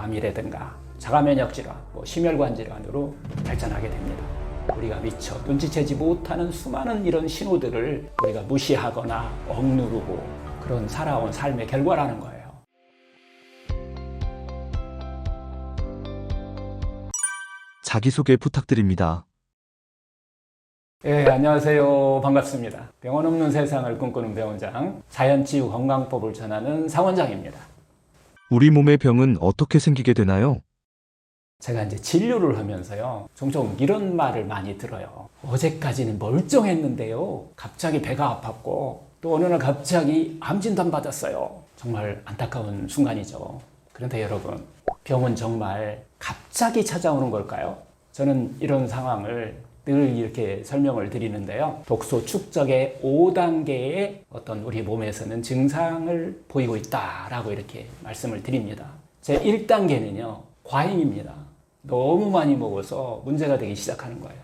암이라든가 자가면역 질환, 심혈관 질환으로 발전하게 됩니다. 우리가 미처 눈치채지 못하는 수많은 이런 신호들을 우리가 무시하거나 억누르고 그런 살아온 삶의 결과라는 거예요. 자기소개 부탁드립니다. 네, 안녕하세요. 반갑습니다. 병원 없는 세상을 꿈꾸는 병원장, 자연치유 건강법을 전하는 상원장입니다. 우리 몸의 병은 어떻게 생기게 되나요? 제가 이제 진료를 하면서요, 종종 이런 말을 많이 들어요. 어제까지는 멀쩡했는데요, 갑자기 배가 아팠고, 또 어느 날 갑자기 암 진단 받았어요. 정말 안타까운 순간이죠. 그런데 여러분, 병은 정말 갑자기 찾아오는 걸까요? 저는 이런 상황을 늘 이렇게 설명을 드리는데요. 독소 축적의 5단계의 어떤 우리 몸에서는 증상을 보이고 있다라고 이렇게 말씀을 드립니다. 제 1단계는요, 과잉입니다. 너무 많이 먹어서 문제가 되기 시작하는 거예요.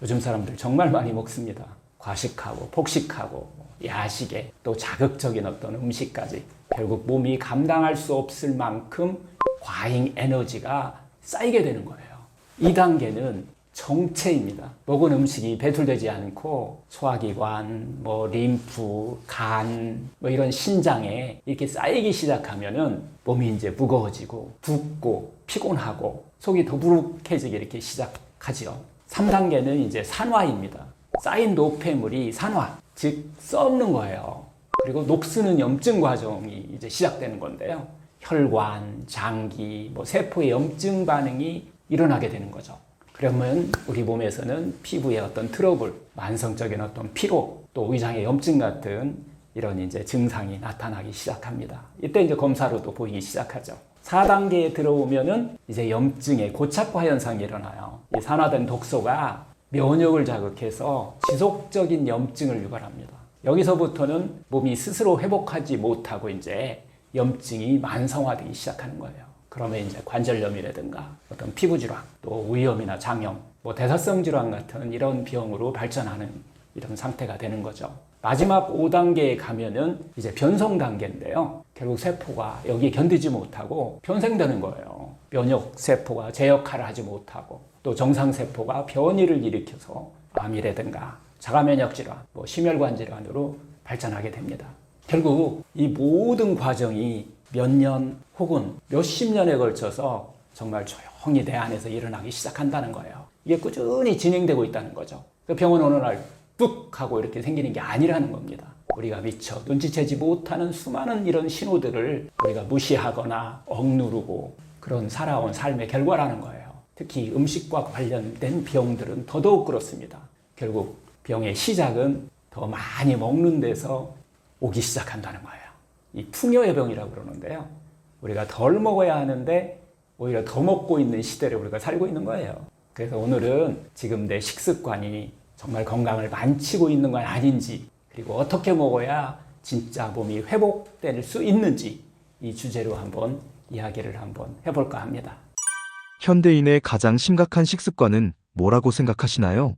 요즘 사람들 정말 많이 먹습니다. 과식하고 폭식하고 야식에 또 자극적인 어떤 음식까지 결국 몸이 감당할 수 없을 만큼 과잉 에너지가 쌓이게 되는 거예요. 2단계는 정체입니다. 먹은 음식이 배출되지 않고 소화기관, 림프, 간, 이런 신장에 이렇게 쌓이기 시작하면은 몸이 이제 무거워지고 붓고 피곤하고 속이 더부룩해지기 이렇게 시작하죠. 3단계는 이제 산화입니다. 쌓인 노폐물이 산화, 즉 썩는 거예요. 그리고 녹쓰는 염증 과정이 이제 시작되는 건데요. 혈관, 장기, 세포의 염증 반응이 일어나게 되는 거죠. 그러면 우리 몸에서는 피부의 어떤 트러블, 만성적인 어떤 피로, 또 위장의 염증 같은 이런 이제 증상이 나타나기 시작합니다. 이때 이제 검사로도 보이기 시작하죠. 4단계에 들어오면은 이제 염증의 고착화 현상이 일어나요. 이 산화된 독소가 면역을 자극해서 지속적인 염증을 유발합니다. 여기서부터는 몸이 스스로 회복하지 못하고 이제 염증이 만성화되기 시작하는 거예요. 그러면 이제 관절염이라든가 어떤 피부 질환, 또 위염이나 장염, 대사성 질환 같은 이런 병으로 발전하는 이런 상태가 되는 거죠. 마지막 5단계에 가면은 이제 변성 단계인데요. 결국 세포가 여기에 견디지 못하고 변생되는 거예요. 면역 세포가 제 역할을 하지 못하고 또 정상 세포가 변이를 일으켜서 암이라든가 자가면역 질환, 심혈관 질환으로 발전하게 됩니다. 결국 이 모든 과정이 몇 년 혹은 몇십 년에 걸쳐서 정말 조용히 내 안에서 일어나기 시작한다는 거예요. 이게 꾸준히 진행되고 있다는 거죠. 병은 어느 날 뚝 하고 이렇게 생기는 게 아니라는 겁니다. 우리가 미처 눈치채지 못하는 수많은 이런 신호들을 우리가 무시하거나 억누르고 그런 살아온 삶의 결과라는 거예요. 특히 음식과 관련된 병들은 더더욱 그렇습니다. 결국 병의 시작은 더 많이 먹는 데서 오기 시작한다는 거예요. 이 풍요의 병이라고 그러는데요. 우리가 덜 먹어야 하는데 오히려 더 먹고 있는 시대를 우리가 살고 있는 거예요. 그래서 오늘은 지금 내 식습관이 정말 건강을 망치고 있는 건 아닌지, 그리고 어떻게 먹어야 진짜 몸이 회복될 수 있는지 이 주제로 한번 이야기를 한번 해볼까 합니다. 현대인의 가장 심각한 식습관은 뭐라고 생각하시나요?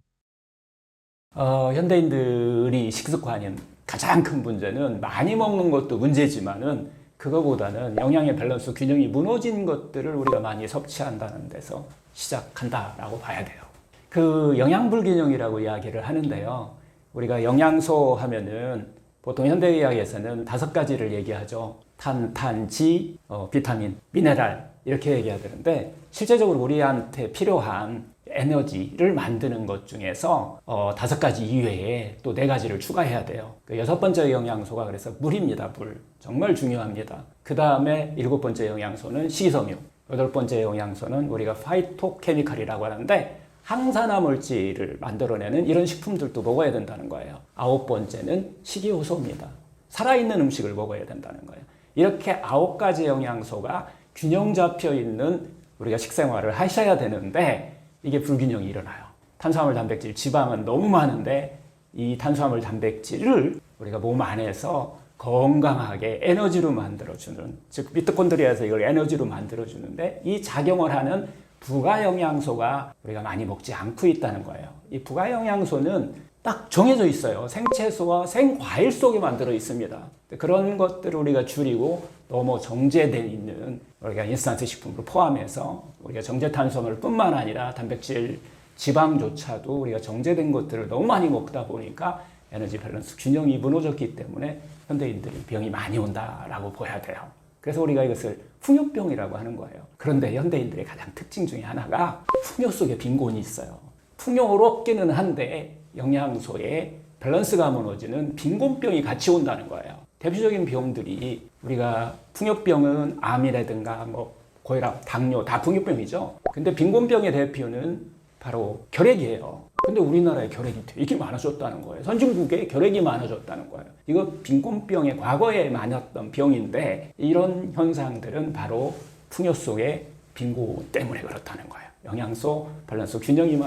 현대인들이 식습관인 가장 큰 문제는 많이 먹는 것도 문제지만은 그거보다는 영양의 밸런스 균형이 무너진 것들을 우리가 많이 섭취한다는 데서 시작한다라고 봐야 돼요. 그 영양불균형이라고 이야기를 하는데요. 우리가 영양소 하면은 보통 현대의학에서는 5가지를 얘기하죠. 탄, 지, 비타민, 미네랄 이렇게 얘기하는데 실제적으로 우리한테 필요한 에너지를 만드는 것 중에서 5가지 이외에 또 4가지를 추가해야 돼요. 그 6번째 영양소가 그래서 물입니다. 물. 정말 중요합니다. 그 다음에 7번째 영양소는 식이섬유. 8번째 영양소는 우리가 파이토케미칼이라고 하는데 항산화 물질을 만들어내는 이런 식품들도 먹어야 된다는 거예요. 9번째는 식이효소입니다. 살아있는 음식을 먹어야 된다는 거예요. 이렇게 9가지 영양소가 균형 잡혀 있는 우리가 식생활을 하셔야 되는데 이게 불균형이 일어나요. 탄수화물, 단백질, 지방은 너무 많은데 이 탄수화물, 단백질을 우리가 몸 안에서 건강하게 에너지로 만들어주는, 즉 미토콘드리아에서 이걸 에너지로 만들어주는데 이 작용을 하는 부가 영양소가 우리가 많이 먹지 않고 있다는 거예요. 이 부가 영양소는 딱 정해져 있어요. 생채소와 생과일 속에 만들어 있습니다. 그런 것들을 우리가 줄이고 너무 정제되어 있는 우리가 인스턴트 식품을 포함해서 우리가 정제탄수화물 뿐만 아니라 단백질, 지방조차도 우리가 정제된 것들을 너무 많이 먹다 보니까 에너지 밸런스 균형이 무너졌기 때문에 현대인들이 병이 많이 온다라고 봐야 돼요. 그래서 우리가 이것을 풍요병이라고 하는 거예요. 그런데 현대인들의 가장 특징 중에 하나가 풍요 속에 빈곤이 있어요. 풍요롭기는 한데 영양소의 밸런스가 무너지는 빈곤병이 같이 온다는 거예요. 대표적인 병들이 우리가 풍요병은 암이라든가 뭐 고혈압, 당뇨 다 풍요병이죠. 근데 빈곤병의 대표는 바로 결핵이에요. 근데 우리나라에 결핵이 되게 많아졌다는 거예요. 선진국에 결핵이 많아졌다는 거예요. 이거 빈곤병의 과거에 많았던 병인데 이런 현상들은 바로 풍요 속의 빈곤 때문에 그렇다는 거예요. 영양소 밸런스 균형이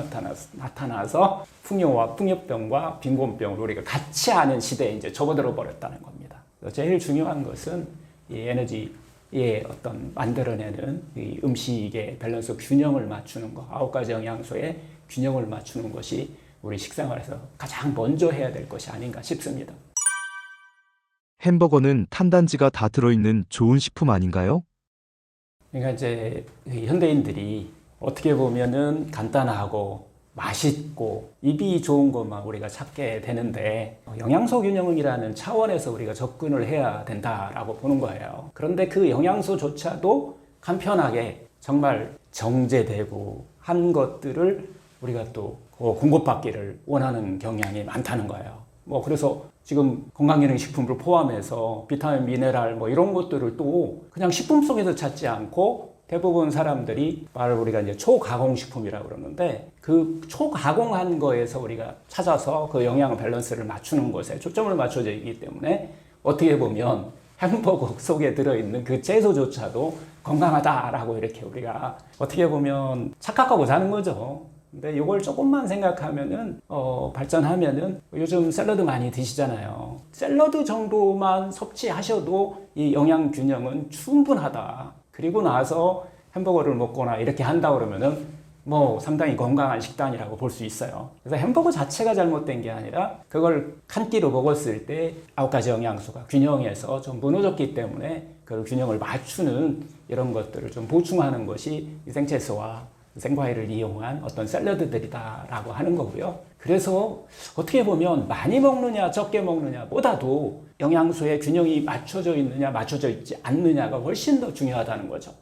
나타나서 풍요와 풍요병과 빈곤병을 우리가 같이 하는 시대에 이제 접어들어 버렸다는 겁니다. 제일 중요한 것은 이 에너지의 어떤 만들어내는 이 음식의 밸런스 균형을 맞추는 거, 9가지 영양소의 균형을 맞추는 것이 우리 식생활에서 가장 먼저 해야 될 것이 아닌가 싶습니다. 햄버거는 탄단지가 다 들어있는 좋은 식품 아닌가요? 그러니까 이제 현대인들이 어떻게 보면은 간단하고 맛있고 입이 좋은 것만 우리가 찾게 되는데 영양소 균형이라는 차원에서 우리가 접근을 해야 된다라고 보는 거예요. 그런데 그 영양소조차도 간편하게 정말 정제되고 한 것들을 우리가 또 공급받기를 원하는 경향이 많다는 거예요. 뭐 그래서 지금 건강기능식품을 포함해서 비타민, 미네랄 뭐 이런 것들을 또 그냥 식품 속에서 찾지 않고 대부분 사람들이 말을 우리가 이제 초가공식품이라고 그러는데 그 초가공한 거에서 우리가 찾아서 그 영양 밸런스를 맞추는 것에 초점을 맞춰져 있기 때문에 어떻게 보면 햄버거 속에 들어있는 그 채소조차도 건강하다라고 이렇게 우리가 어떻게 보면 착각하고 사는 거죠. 근데 이걸 조금만 생각하면은 발전하면은 요즘 샐러드 많이 드시잖아요. 샐러드 정도만 섭취하셔도 이 영양 균형은 충분하다. 그리고 나서 햄버거를 먹거나 이렇게 한다 그러면은 뭐 상당히 건강한 식단이라고 볼 수 있어요. 그래서 햄버거 자체가 잘못된 게 아니라 그걸 한 끼로 먹었을 때 9가지 영양소가 균형에서 좀 무너졌기 때문에 그 균형을 맞추는 이런 것들을 좀 보충하는 것이 생채소와 생과일을 이용한 어떤 샐러드들이다라고 하는 거고요. 그래서 어떻게 보면 많이 먹느냐 적게 먹느냐 보다도 영양소의 균형이 맞춰져 있느냐 맞춰져 있지 않느냐가 훨씬 더 중요하다는 거죠.